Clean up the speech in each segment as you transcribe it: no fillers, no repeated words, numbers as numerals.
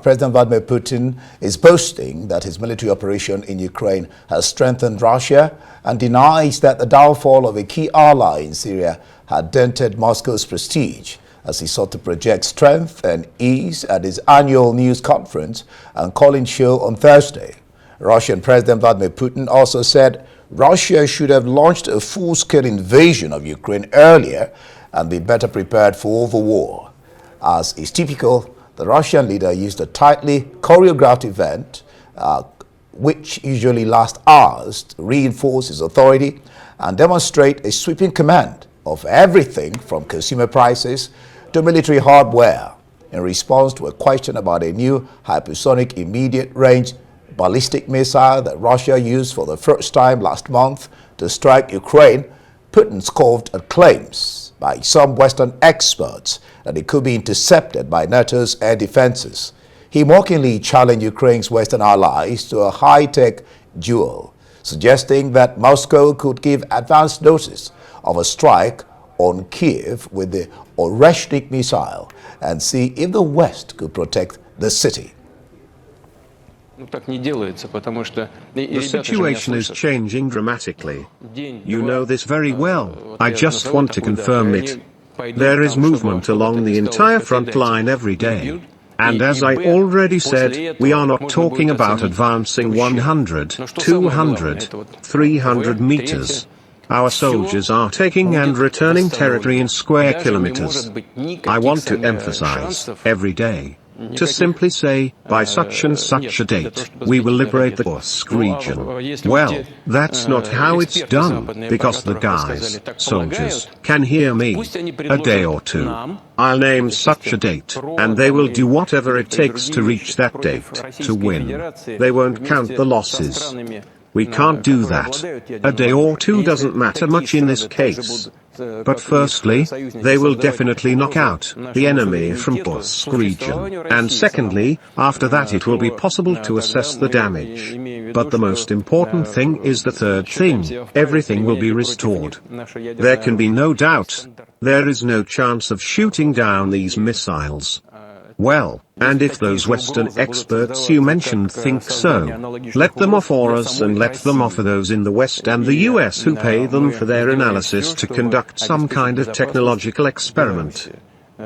President Vladimir Putin is boasting that his military operation in Ukraine has strengthened Russia and denies that the downfall of a key ally in Syria had dented Moscow's prestige as he sought to project strength and ease at his annual news conference and call-in show on Thursday. Russian President Vladimir Putin also said Russia should have launched a full-scale invasion of Ukraine earlier and be better prepared for the war. As is typical, the Russian leader used a tightly choreographed event, which usually lasts hours, to reinforce his authority and demonstrate a sweeping command of everything from consumer prices to military hardware, in response to a question about a new hypersonic immediate-range ballistic missile that Russia used for the first time last month to strike Ukraine. Putin scoffed at claims by some Western experts that it could be intercepted by NATO's air defenses. He mockingly challenged Ukraine's Western allies to a high-tech duel, suggesting that Moscow could give advance notice of a strike on Kiev with the Oreshnik missile and see if the West could protect the city. The situation is changing dramatically. You know this very well. I just want to confirm it. There is movement along the entire front line every day. And as I already said, we are not talking about advancing 100, 200, 300 meters. Our soldiers are taking and returning territory in square kilometers. I want to emphasize, every day, to simply say, by such and such a date, we will liberate the Kursk region. Well, that's not how it's done, because the guys, soldiers, can hear me. A day or two. I'll name such a date, and they will do whatever it takes to reach that date, to win. They won't count the losses. We can't do that. A day or two doesn't matter much in this case. But firstly, they will definitely knock out the enemy from Kursk region, and secondly, after that it will be possible to assess the damage. But the most important thing is the third thing: everything will be restored. There can be no doubt. There is no chance of shooting down these missiles. Well, and if those Western experts you mentioned think so, let them offer us and let them offer those in the West and the US who pay them for their analysis to conduct some kind of technological experiment.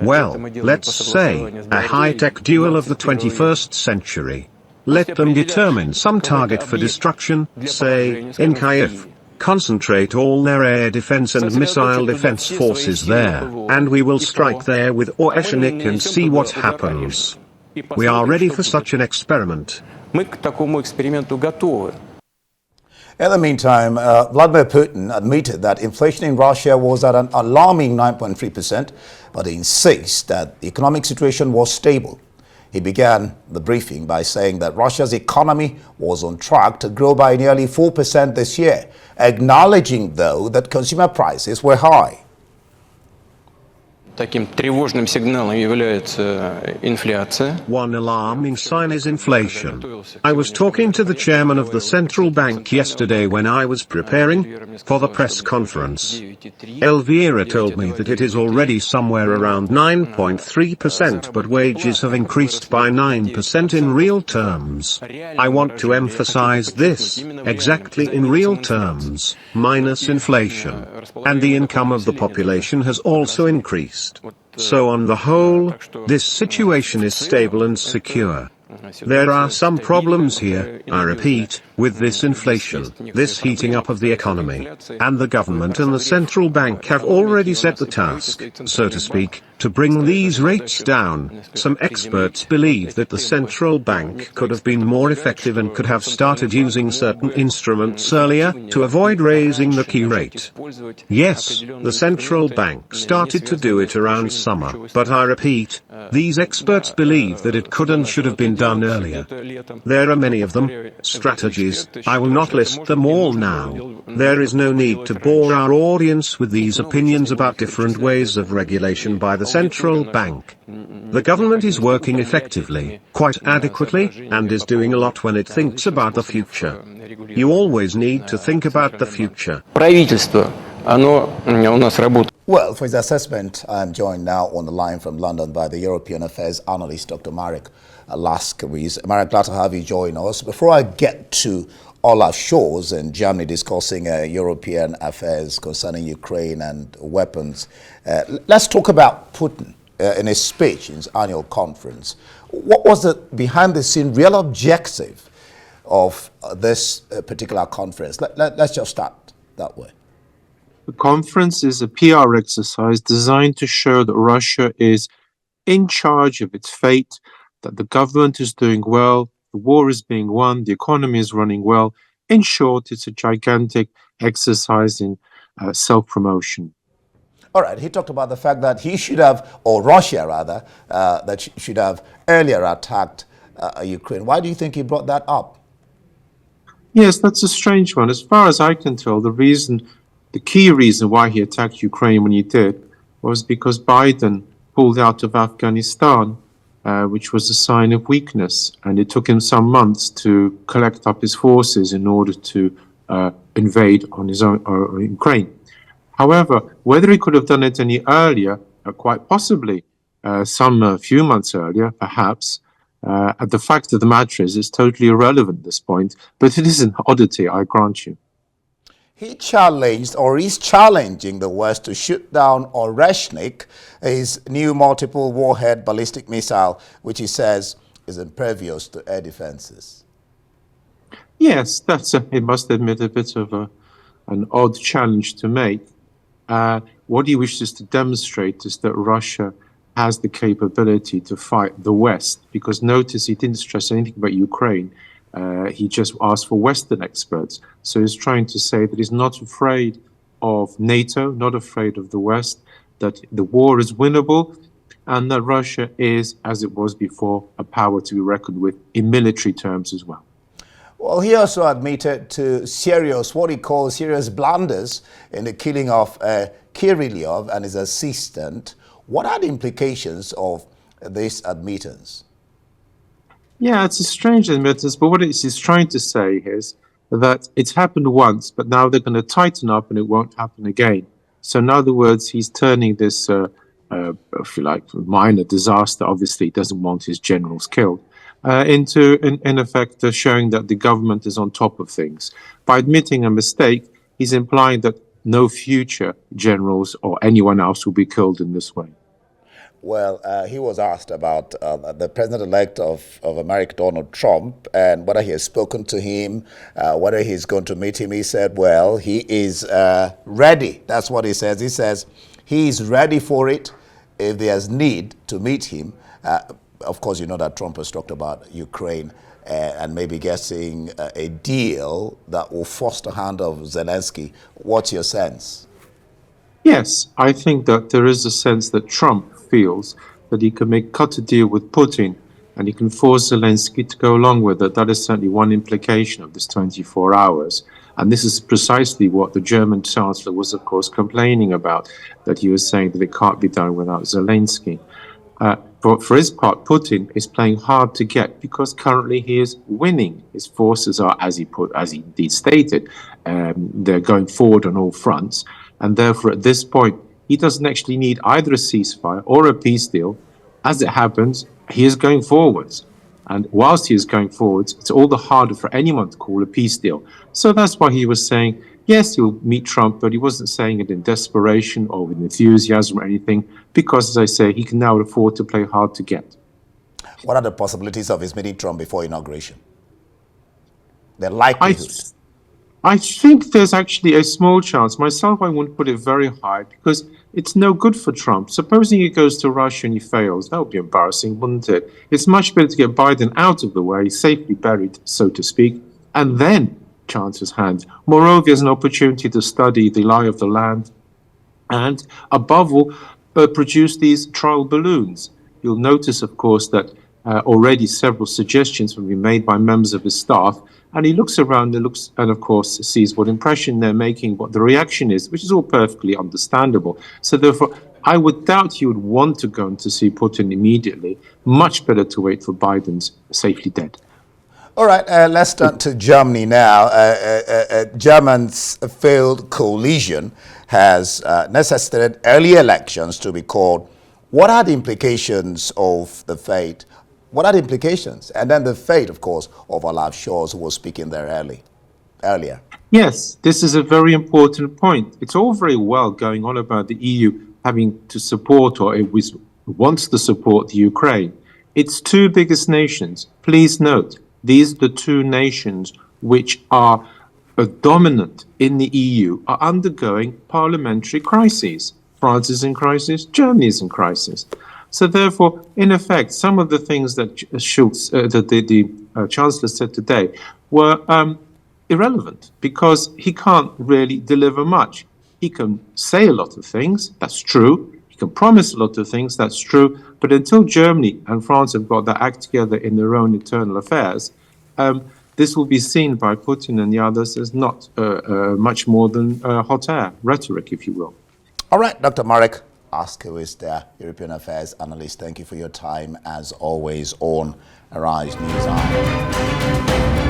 Well, let's say, a high-tech duel of the 21st century. Let them determine some target for destruction, say, in Kiev. Concentrate all their air defense and missile defense forces there, and we will strike there with Oreshnik and see what happens. We are ready for such an experiment. In the meantime, Vladimir Putin admitted that inflation in Russia was at an alarming 9.3%, but he insists that the economic situation was stable. He began the briefing by saying that Russia's economy was on track to grow by nearly 4% this year, acknowledging, though, that consumer prices were high. One alarming sign is inflation. I was talking to the chairman of the central bank yesterday when I was preparing for the press conference. Elvira told me that it is already somewhere around 9.3%, but wages have increased by 9% in real terms. I want to emphasize this, exactly in real terms, minus inflation. And the income of the population has also increased. So on the whole, this situation is stable and secure. There are some problems here, I repeat, with this inflation, this heating up of the economy, and the government and the central bank have already set the task, so to speak, to bring these rates down. Some experts believe that the central bank could have been more effective and could have started using certain instruments earlier to avoid raising the key rate. Yes, the central bank started to do it around summer, but I repeat, these experts believe that it could and should have been done earlier. There are many of them, strategies. I will not list them all now. There is no need to bore our audience with these opinions about different ways of regulation by the central bank. The government is working effectively, quite adequately, and is doing a lot when it thinks about the future. You always need to think about the future. Well, for his assessment, I'm joined now on the line from London by the European Affairs analyst, Dr. Marek Laskiewicz. Marek, glad to have you join us. Before I get to Olaf Scholz in Germany discussing European affairs concerning Ukraine and weapons, let's talk about Putin in his speech in his annual conference. What was the behind-the-scene real objective of this particular conference? Let's just start that way. The conference is a PR exercise designed to show that Russia is in charge of its fate, that the government is doing well, the war is being won, the economy is running well. In short, it's a gigantic exercise in self-promotion. All right, he talked about the fact that he should have, or Russia rather, that should have earlier attacked Ukraine. Why do you think he brought that up? Yes, that's a strange one. As far as I can tell, the key reason why he attacked Ukraine when he did was because Biden pulled out of Afghanistan, which was a sign of weakness. And it took him some months to collect up his forces in order to invade on his own Ukraine. However, whether he could have done it any earlier, quite possibly, some few months earlier, perhaps, the fact of the matter is it's totally irrelevant at this point, but it is an oddity, I grant you. He challenged, or is challenging, the West to shoot down Oreshnik, his new multiple warhead ballistic missile, which he says is impervious to air defenses. Yes, that's, he must admit, a bit of an odd challenge to make. What he wishes to demonstrate is that Russia has the capability to fight the West, because notice he didn't stress anything about Ukraine. He just asked for Western experts. So he's trying to say that he's not afraid of NATO, not afraid of the West, that the war is winnable, and that Russia is, as it was before, a power to be reckoned with in military terms as well. Well, he also admitted to what he calls serious blunders in the killing of Kirillov and his assistant. What are the implications of this admittance? Yeah, it's a strange admittance, but what he's trying to say is that it's happened once, but now they're going to tighten up and it won't happen again. So in other words, he's turning this, if you like, minor disaster, obviously he doesn't want his generals killed, into, in effect, showing that the government is on top of things. By admitting a mistake, he's implying that no future generals or anyone else will be killed in this way. Well, he was asked about the president-elect of America, Donald Trump, and whether he has spoken to him, whether he's going to meet him. He said, well, he is ready. That's what he says. He says he's ready for it if there's need to meet him. Of course, you know that Trump has talked about Ukraine and maybe getting a deal that will force the hand of Zelensky. What's your sense? Yes, I think that there is a sense that Trump feels that he can cut a deal with Putin and he can force Zelensky to go along with it. That is certainly one implication of this 24 hours. And this is precisely what the German chancellor was, of course, complaining about, that he was saying that it can't be done without Zelensky. For his part, Putin is playing hard to get because currently he is winning. His forces are, as he indeed stated, they're going forward on all fronts. And therefore, at this point, he doesn't actually need either a ceasefire or a peace deal. As it happens, he is going forwards. And whilst he is going forwards, it's all the harder for anyone to call a peace deal. So that's why he was saying, yes, he'll meet Trump, but he wasn't saying it in desperation or with enthusiasm or anything, because, as I say, he can now afford to play hard to get. What are the possibilities of his meeting Trump before inauguration? The likelihood. I think there's actually a small chance. Myself, I wouldn't put it very high because it's no good for Trump. Supposing he goes to Russia and he fails, that would be embarrassing, wouldn't it? It's much better to get Biden out of the way, safely buried, so to speak, and then chance his hand. Moreover, there's an opportunity to study the lie of the land and, above all, produce these trial balloons. You'll notice, of course, that already several suggestions have been made by members of his staff. And he looks around and of course, sees what impression they're making, what the reaction is, which is all perfectly understandable. So therefore, I would doubt he would want to go to see Putin immediately. Much better to wait for Biden's safely dead. All right, let's turn to Germany now. Germany's failed coalition has necessitated early elections to be called. What are the implications of the fate? What are the implications? And then the fate, of course, of Olaf Scholz, who was speaking there earlier. Yes, this is a very important point. It's all very well going on about the EU having to support, or it wants to support, the Ukraine. Its two biggest nations, please note, these are the two nations which are dominant in the EU, are undergoing parliamentary crises. France is in crisis, Germany is in crisis. So therefore, in effect, some of the things that Schulz, the Chancellor said today were irrelevant, because he can't really deliver much. He can say a lot of things, that's true. He can promise a lot of things, that's true. But until Germany and France have got their act together in their own internal affairs, this will be seen by Putin and the others as not much more than hot air, rhetoric, if you will. All right, Dr. Marek Laskiewicz, the European Affairs Analyst, thank you for your time, as always, on Arise News Hour.